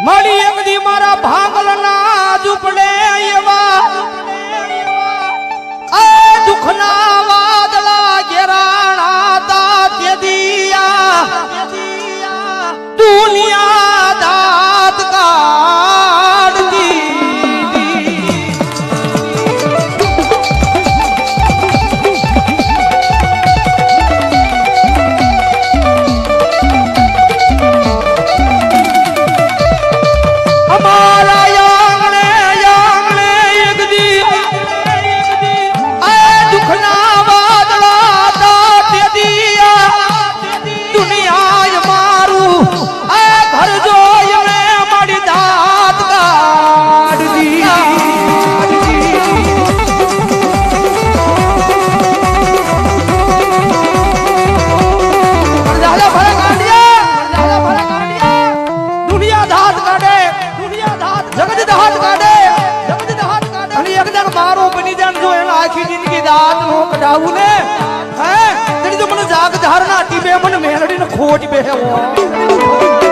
મારી એક દી મારા ભાંગલના ઝૂપડે એવા એ દુખના વાદળા ઘેરાણા તા તે દિયા દુનિયા દાત કાઢતી खोज पे है वो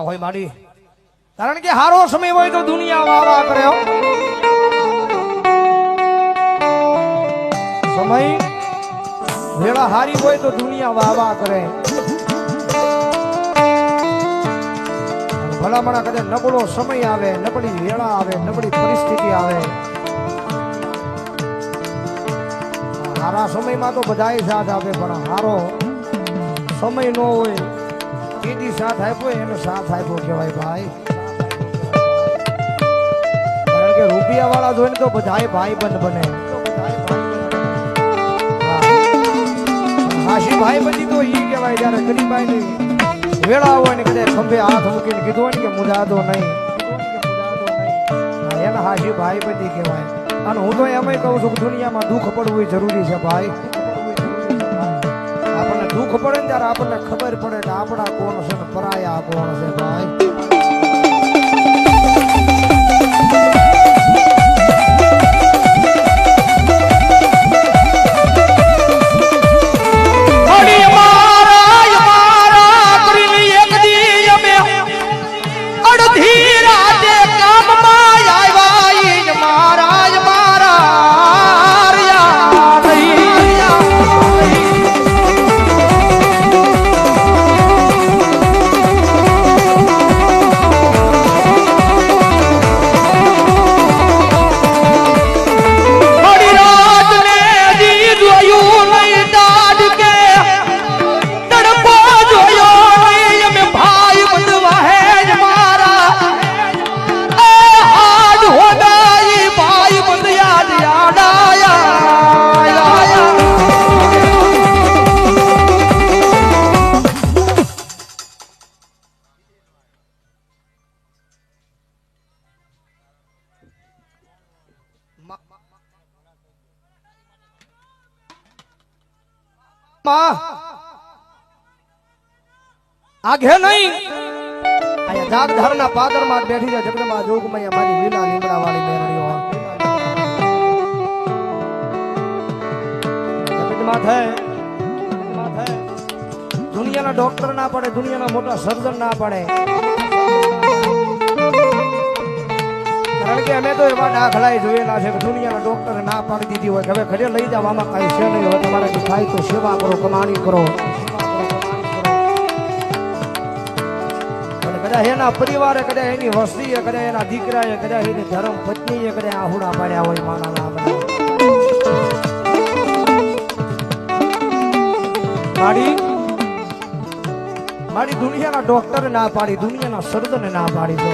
હોય માડી કારણ કે હારો સમય હોય તો દુનિયા વાવા કરે સમય વેળા હારી હોય તો દુનિયા વાવા કરે ભલામણા કદાચ નબળો સમય આવે નબળી વેળા આવે નબળી પરિસ્થિતિ આવે હારા સમયમાં તો બધાય સાથ આપે પણ હારો સમય ન હોય કેદી સાથ આપ્યો એનો સાથ આપ્યો કહેવાય ભાઈ કારણ કે રૂપિયા વાળા જોઈને તો બધાય ભાઈ બંધ બને હાશી ભાઈ બંધી તો ઈ કહેવાય જયારે ગરીબાઈ ની વેળા હોય ને કદાચ ખંભે હાથ મૂકીને કીધું હોય ને કે મુજાદો નહીં એના હાશી ભાઈ બંધી કહેવાય અને હું તો એમ કહું છું કે દુનિયામાં દુઃખ પડવું જરૂરી છે ભાઈ આપણને દુઃખ પડે ને ત્યારે આપણને ખબર પડે કે આપણા કોણ છે ને પરાયા કોણ છે ભાઈ આઘે નહીં આયા જાગધારના પાદરમાં બેઠી છે જગદંબા જોગમૈયા મારી લીલા લીમડા વાળી મેરડીઓ જગદમાથે દુનિયાના ડોક્ટર ના પડે દુનિયાના મોટા સર્જન ના પડે કારણ કે અમે તો એવા દાખલાય જોયેલા છે કે દુનિયાના ડોક્ટર ના પાડી દીધી હોય હવે ઘરે લઈ જાવ આમાં કઈ છે નહીં હોય તમારે થાય તો સેવા કરો કમાણી કરો કદાચ એના પરિવારે કદાચ એની વસ્તીએ કદાચ એના દીકરાએ કદાચ એની ધર્મ પત્નીએ કદાચ આહુડા પાડ્યા હોય માના નામ મારી દુનિયાના ડોક્ટર ના પાડી દુનિયાના સર્જન ના પાડી દો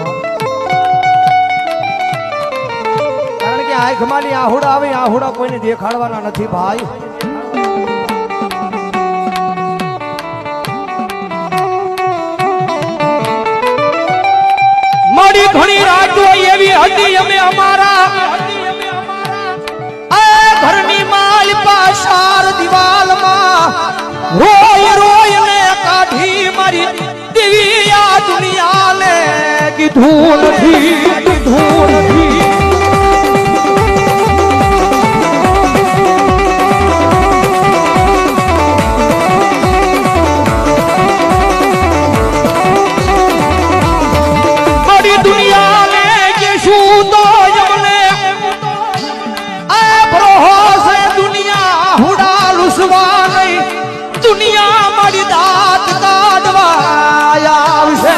કારણ કે આંખમાંથી આહુડા આવે આહુડા કોઈને દેખાડવાના નથી ભાઈ હતી અમે અમારા ઘરની માલ પાશાર દિવાલમાં રોય રોય ને કાઢી મારી દેવી આ દુનિયાને કીધું નથી મારી દુનિયાને કે શું તો એમને આ ભરોસ દુનિયા હુડા લુસવા નહીં દુનિયા મારી દાંત કાઢવા આવશે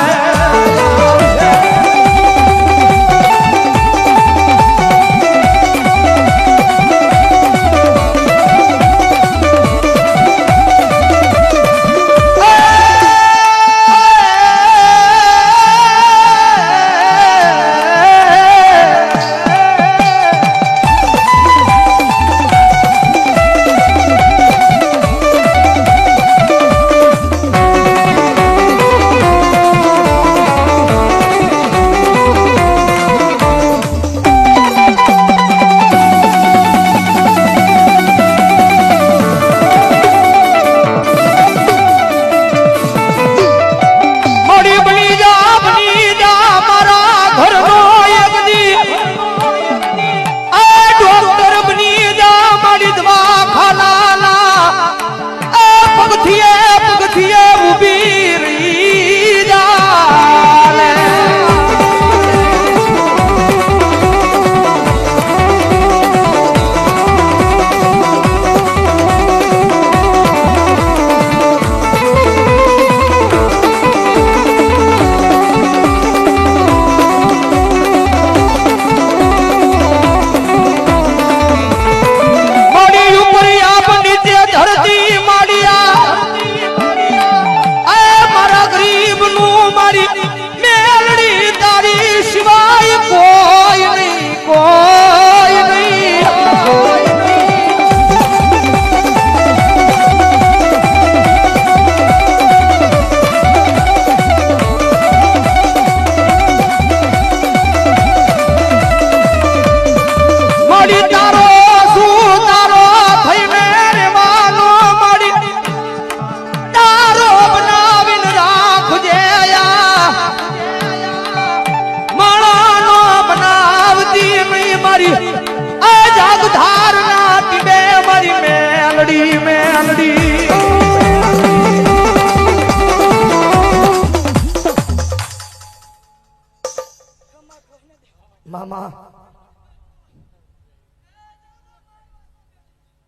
મામા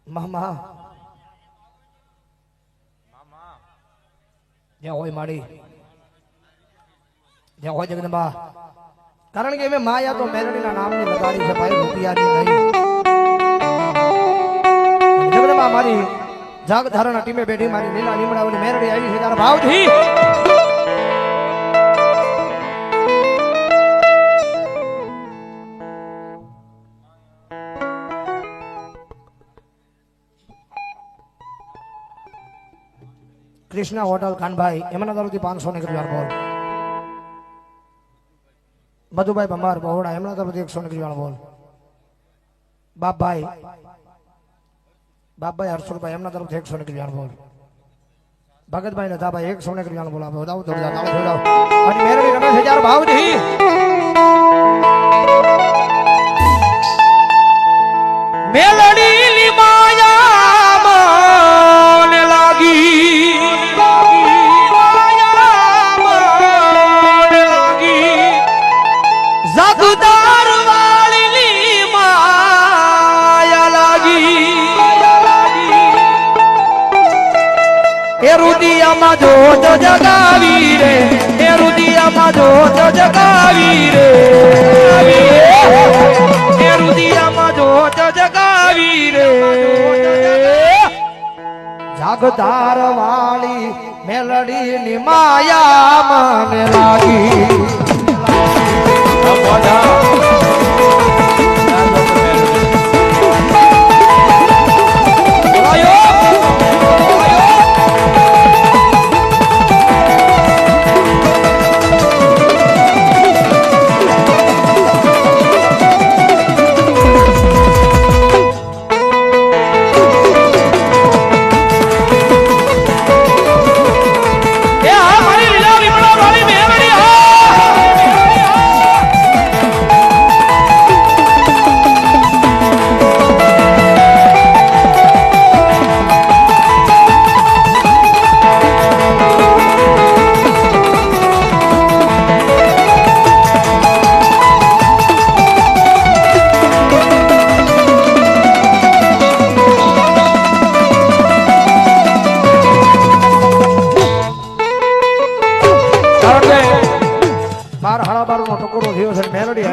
મામા જ્યાં હોય માડી જ્યાં હોય જગદંબા કારણ કે મેં માયા તો મેલડીના નામની લગાડી છે ભાઈ રૂપિયાની નહીં જગદંબા મારી જાગ ધારણ ટીમે બેઠી મારી લીલા લીમડાઓની મેલડી આવી છે તારા ભાવથી कृष्णा होटल कानभाई एमना तरफथी 500 ने कृपया बोल मधुभाई भंबार बहुड़ा एमना तरफथी 100 ने कृपया बोल बाप भाई हर्षुल भाई एमना तरफथी 100 ने कृपया बोल भगत भाई नथा भाई 100 ने कृपया बोला बताओ थोड़ा ताले छोड़ाओ અને મેરડી રમેશ હજાર ભાવથી મેલડી લી માયા મને લાગી જગદાર વાળી માયા લાગી એ રુદિયામાં જોત જગાવી રે એ રુદિયામાં જોત જગાવી રે એ રુદિયામાં જોત જગાવી રે જગદાર વાળી મેલડી ની માયા મને લાગી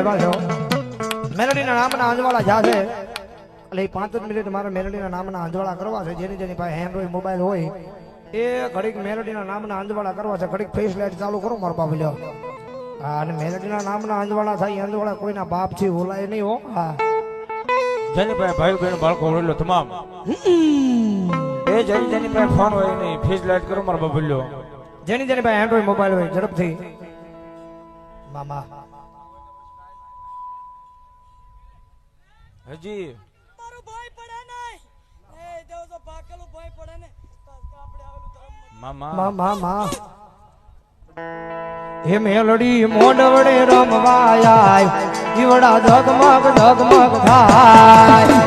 આવ્યા છો મેલડીના નામના અંજવાળા જાશે એટલે એ 5 જ મિનિટ મારે મેલડીના નામના અંજવાળા કરવા છે જેની પાસે એન્ડ્રોઈડ મોબાઈલ હોય એ ઘડીક મેલડીના નામના અંજવાળા કરવા છે ઘડીક ફેસ લાઈટ ચાલુ કરો મારા બાપ લ્યો હા અને મેલડીના નામના અંજવાળા થાય એ અંજવાળા કોઈના બાપ થી ઓલાય નહીં હો હા જેની પાસે ભાઈ બહેન બાળકો હોય તમામ એ જેની પાસે ફોન હોય નહીં ફેસ લાઈટ કરો મારા બબલ્યો જેની પાસે એન્ડ્રોઈડ મોબાઈલ હોય ઝડપથી મામા હજી મારો ભાઈ પડે નહીં એ દેવ તો ભાગેલો ભાઈ પડે ને તો આપણે આવેલું ધર્મ મામા મામા હે મેલડી મોડવડે રમવાય જીવડા ધગમગ ધગમગ થાય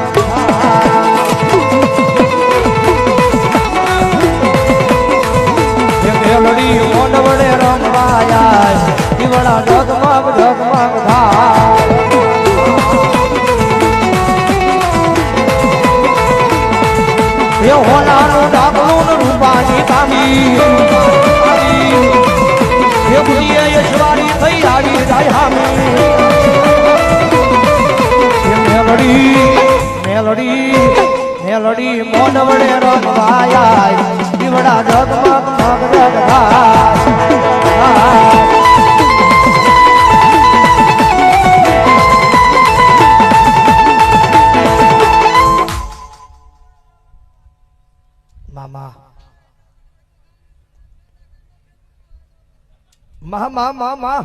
હે મેલડી મોડવડે રમવાય જીવડા ધગમગ ધગમગ થાય એ હોનાનું ડાકલું રૂપાની કામી એ બુદ્ધિએ યશવારી થઈ આવી જાય હામી મેલડી મોન વડે રમવાય દીવડા જગમગ મગ જગ થાય મામા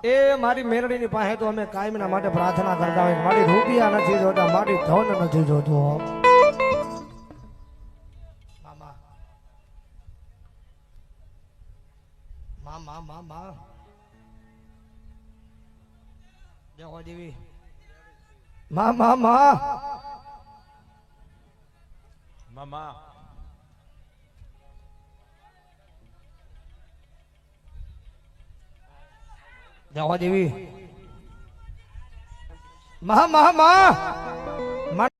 એ મારી મેરડીની પાસે તો અમે કાયમના માટે પ્રાર્થના કરતા હોય મારી રૂપિયા નથી જોતા મારી ધન નથી જોતો મામા મામા મામા દેવો દેવી મામા મામા દેવો દેવી મા